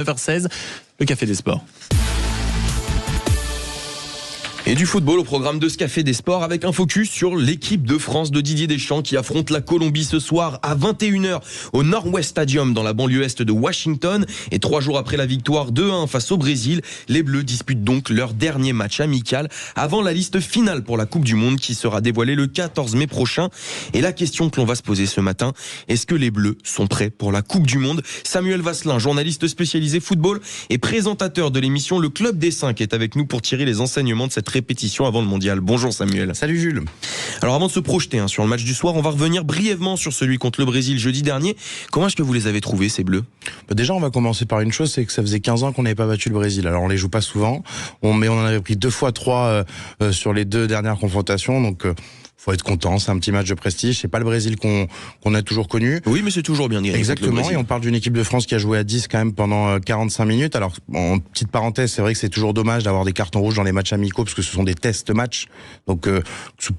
9h16, le Café des Sports. Et du football au programme de ce Café des Sports avec un focus sur l'équipe de France de Didier Deschamps qui affronte la Colombie ce soir à 21h au Northwest Stadium dans la banlieue est de Washington. Et 3 jours après la victoire 2-1 face au Brésil, les Bleus disputent donc leur dernier match amical avant la liste finale pour la Coupe du Monde qui sera dévoilée le 14 mai prochain. Et la question que l'on va se poser ce matin, est-ce que les Bleus sont prêts pour la Coupe du Monde ? Samuel Vasselin, journaliste spécialisé football et présentateur de l'émission Le Club des 5 est avec nous pour tirer les enseignements de cette répétition avant le mondial. Bonjour Samuel. Salut Jules. Alors avant de se projeter sur le match du soir, on va revenir brièvement sur celui contre le Brésil jeudi dernier. Comment est-ce que vous les avez trouvés ces Bleus ? Déjà on va commencer par une chose, c'est que ça faisait 15 ans qu'on n'avait pas battu le Brésil. Alors on les joue pas souvent, mais on en avait pris 2 fois 3 sur les 2 dernières confrontations, donc faut être content, c'est un petit match de prestige. C'est pas le Brésil qu'on a toujours connu. Oui, mais c'est toujours bien de gagner. Exactement, et on parle d'une équipe de France qui a joué à 10 quand même pendant 45 minutes. Alors, en petite parenthèse, c'est vrai que c'est toujours dommage d'avoir des cartons rouges dans les matchs amicaux parce que ce sont des tests matchs. Donc,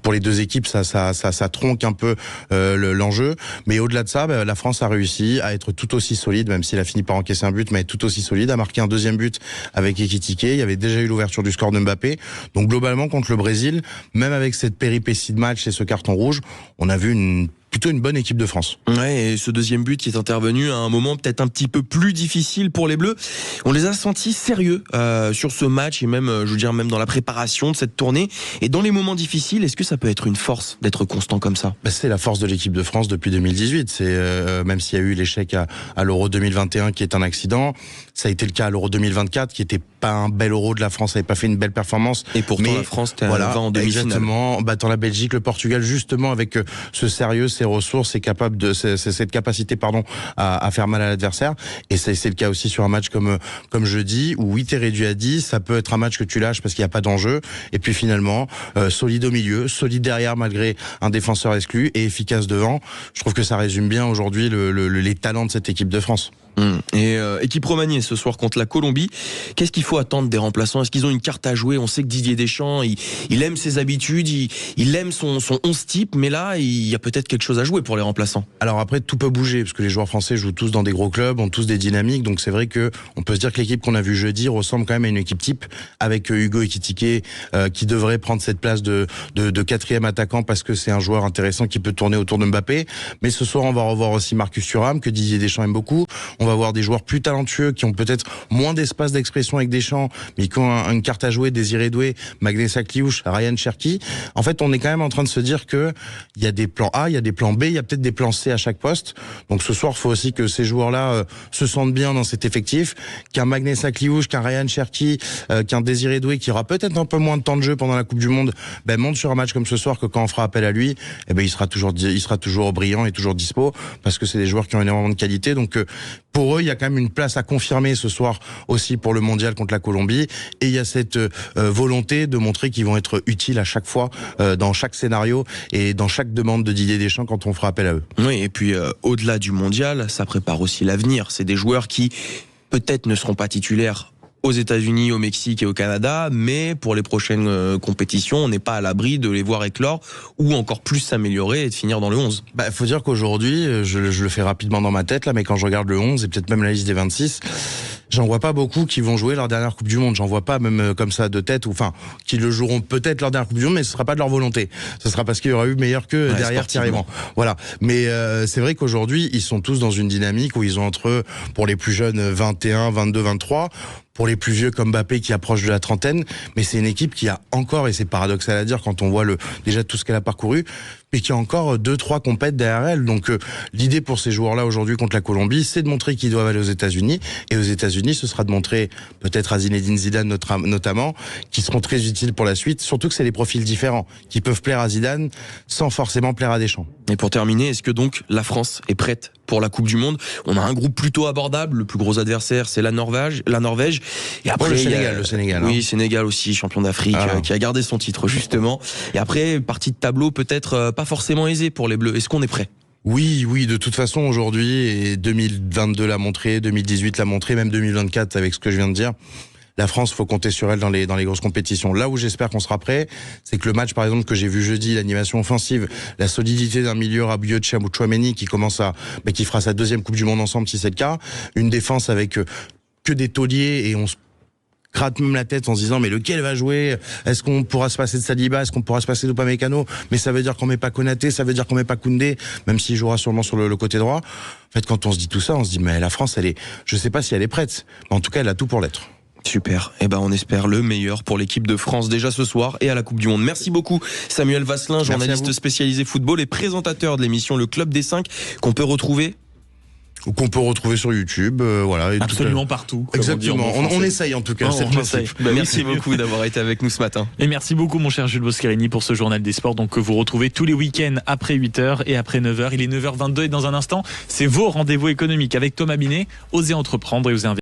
pour les 2 équipes, ça tronque un peu l'enjeu. Mais au-delà de ça, la France a réussi à être tout aussi solide, même s'il a fini par encaisser un but, mais tout aussi solide, a marqué un 2e but avec Ekitike. Il y avait déjà eu l'ouverture du score de Mbappé. Donc, globalement, contre le Brésil, même avec cette péripétie de match et ce carton rouge, on a vu plutôt une bonne équipe de France. Ouais, et ce 2e but qui est intervenu à un moment peut-être un petit peu plus difficile pour les Bleus. On les a sentis sérieux sur ce match et même, je veux dire, même dans la préparation de cette tournée. Et dans les moments difficiles, est-ce que ça peut être une force d'être constant comme ça ? C'est la force de l'équipe de France depuis 2018. C'est même s'il y a eu l'échec à l'Euro 2021 qui est un accident, ça a été le cas à l'Euro 2024 qui était pas un bel Euro de la France, n'avait pas fait une belle performance. Et pourtant la France va en demi-finale. Exactement, battant la Belgique, le Portugal, justement avec ce sérieux, ces ressources, cette capacité à faire mal à l'adversaire. Et c'est le cas aussi sur un match comme jeudi où oui, t'es réduit à 10, ça peut être un match que tu lâches parce qu'il n'y a pas d'enjeu. Et puis finalement, solide au milieu, solide derrière malgré un défenseur exclu et efficace devant. Je trouve que ça résume bien aujourd'hui les talents de cette équipe de France. Et équipe remaniée ce soir contre la Colombie. Qu'est-ce qu'il faut attendre des remplaçants ? Est-ce qu'ils ont une carte à jouer ? On sait que Didier Deschamps, il aime ses habitudes, il aime son 11 type, mais là, il y a peut-être quelque chose à jouer pour les remplaçants. Alors après, tout peut bouger, parce que les joueurs français jouent tous dans des gros clubs, ont tous des dynamiques, donc c'est vrai que on peut se dire que l'équipe qu'on a vue jeudi ressemble quand même à une équipe type, avec Hugo Ekitike qui devrait prendre cette place de 4e attaquant, parce que c'est un joueur intéressant qui peut tourner autour de Mbappé. Mais ce soir, on va revoir aussi Marcus Thuram, que Didier Deschamps aime beaucoup. On va voir des joueurs plus talentueux qui ont peut-être moins d'espace d'expression avec Deschamps, mais qui ont une carte à jouer, Désiré Doué, Magnessa Kliouch, Ryan Cherki. En fait, on est quand même en train de se dire que il y a des plans A, il y a des plans B, il y a peut-être des plans C à chaque poste. Donc ce soir, il faut aussi que ces joueurs-là se sentent bien dans cet effectif, qu'un Magnessa Kliouch, qu'un Ryan Cherki, qu'un Désiré Doué qui aura peut-être un peu moins de temps de jeu pendant la Coupe du Monde, monte sur un match comme ce soir, que quand on fera appel à lui, il sera toujours brillant et toujours dispo, parce que c'est des joueurs qui ont énormément de qualité. Donc pour eux, il y a quand même une place à confirmer ce soir aussi pour le mondial contre la Colombie. Et il y a cette volonté de montrer qu'ils vont être utiles à chaque fois, dans chaque scénario et dans chaque demande de Didier Deschamps quand on fera appel à eux. Oui, et puis au-delà du mondial, ça prépare aussi l'avenir. C'est des joueurs qui peut-être ne seront pas titulaires aux États-Unis, au Mexique et au Canada, mais pour les prochaines compétitions, on n'est pas à l'abri de les voir éclore ou encore plus s'améliorer et de finir dans le 11. Faut dire qu'aujourd'hui, je le fais rapidement dans ma tête là, mais quand je regarde le 11 et peut-être même la liste des 26, j'en vois pas beaucoup qui vont jouer leur dernière Coupe du Monde. J'en vois pas même comme ça de tête, qui le joueront peut-être leur dernière Coupe du Monde, mais ce sera pas de leur volonté. Ce sera parce qu'il y aura eu meilleur que derrière Thierry Henry. Voilà. Mais c'est vrai qu'aujourd'hui, ils sont tous dans une dynamique où ils ont pour les plus jeunes, 21, 22, 23. Pour les plus vieux comme Mbappé qui approche de la trentaine, mais c'est une équipe qui a encore, et c'est paradoxal à dire quand on voit déjà tout ce qu'elle a parcouru, mais qui a encore 2-3 compètes derrière elle. Donc l'idée pour ces joueurs-là aujourd'hui contre la Colombie, c'est de montrer qu'ils doivent aller aux États-Unis, et aux États-Unis, ce sera de montrer peut-être à Zinedine Zidane notamment, qui seront très utiles pour la suite, surtout que c'est des profils différents, qui peuvent plaire à Zidane sans forcément plaire à Deschamps. Et pour terminer, est-ce que donc la France est prête pour la Coupe du Monde ? On a un groupe plutôt abordable, le plus gros adversaire c'est la Norvège, et après le Sénégal. Oui, Sénégal aussi, champion d'Afrique, qui a gardé son titre justement. Et après, partie de tableau peut-être pas forcément aisée pour les Bleus. Est-ce qu'on est prêt ? Oui, de toute façon aujourd'hui, et 2022 l'a montré, 2018 l'a montré, même 2024 avec ce que je viens de dire. La France, faut compter sur elle dans les grosses compétitions. Là où j'espère qu'on sera prêt, c'est que le match, par exemple, que j'ai vu jeudi, l'animation offensive, la solidité d'un milieu Rabiot, Tchouaméni qui fera sa 2e Coupe du Monde ensemble si c'est le cas, une défense avec que des tauliers et on se gratte même la tête en se disant mais lequel va jouer, est-ce qu'on pourra se passer de Saliba, est-ce qu'on pourra se passer d'Upamecano, mais ça veut dire qu'on met pas Konaté, ça veut dire qu'on met pas Koundé, même s'il jouera sûrement sur le côté droit. En fait, quand on se dit tout ça, on se dit mais la France, je sais pas si elle est prête, mais en tout cas elle a tout pour l'être. Super. Eh ben, on espère le meilleur pour l'équipe de France déjà ce soir et à la Coupe du Monde. Merci beaucoup, Samuel Vasselin, journaliste spécialisé football et présentateur de l'émission Le Club des 5, qu'on peut retrouver sur YouTube, voilà. Et absolument partout. Exactement. On essaye en tout cas. On essaye. Merci beaucoup d'avoir été avec nous ce matin. Et merci beaucoup, mon cher Jules Boscarini, pour ce journal des sports donc, que vous retrouvez tous les week-ends après 8h et après 9h. Il est 9h22 et dans un instant, c'est vos rendez-vous économiques avec Thomas Binet. Osez entreprendre et osez investir.